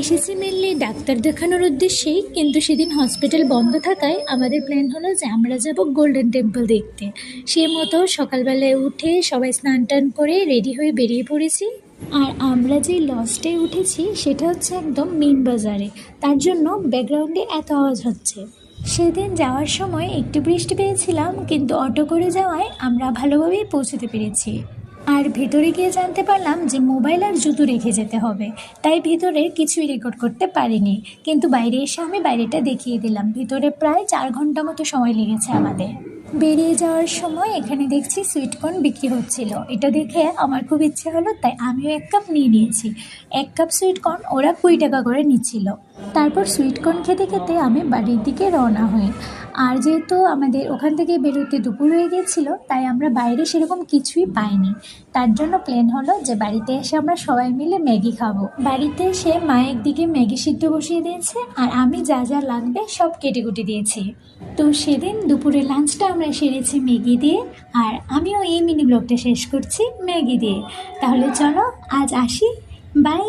এসেছি mainly doctor দেখানোর উদ্দেশ্যেই, কিন্তু সেদিন হসপিটাল বন্ধ থাকায় আমাদের প্ল্যান হলো যে আমরা যাব গোল্ডেন টেম্পল দেখতে। সে মতো সকালবেলায় উঠে সবাই স্নান টান করে রেডি হয়ে বেরিয়ে পড়েছি। আর আমরা যে লজটায় উঠেছি সেটা হচ্ছে একদম মেন বাজারে, তার জন্য ব্যাকগ্রাউন্ডে এত আওয়াজ হচ্ছে। সেদিন যাওয়ার সময় একটু বৃষ্টি পেয়েছিলাম, কিন্তু অটো করে যাওয়ায় আমরা ভালোভাবেই পৌঁছতে পেরেছি। আর ভেতরে গিয়ে জানতে পারলাম যে মোবাইল আর জুতো রেখে যেতে হবে, তাই ভিতরে কিছুই রেকর্ড করতে পারিনি। কিন্তু বাইরে এসে আমি বাইরেটা দেখিয়ে দিলাম। ভিতরে প্রায় 4 ঘন্টা মতো সময় লেগেছে আমাদের। বেরিয়ে যাওয়ার সময় এখানে দেখছি সুইটকর্ন বিক্রি হচ্ছিল, এটা দেখে আমার খুব ইচ্ছে হলো, তাই আমিও 1 কাপ নিয়ে নিয়েছি। 1 কাপ সুইটকর্ন ওরা 20 টাকা করে নিচ্ছিল। তারপর সুইটকর্ন খেতে খেতে আমি বাড়ির দিকে রওনা হই। আর যেহেতু আমাদের ওখান থেকে বেরোতে দুপুর হয়ে গিয়েছিল, তাই আমরা বাইরে সেরকম কিছুই পাইনি। তার জন্য প্ল্যান হলো যে বাড়িতে এসে আমরা সবাই মিলে ম্যাগি খাবো। বাড়িতে এসে মা একদিকে ম্যাগি সিদ্ধ বসিয়ে দিয়েছে, আর আমি যা যা লাগবে সব কেটে কুটে দিয়েছি। তো সেদিন দুপুরে লাঞ্চটা আমরা সেরেছি ম্যাগি দিয়ে, আর আমিও এই মিনি ব্লগটা শেষ করছি ম্যাগি দিয়ে। তাহলে চলো আজ আসি, বাই।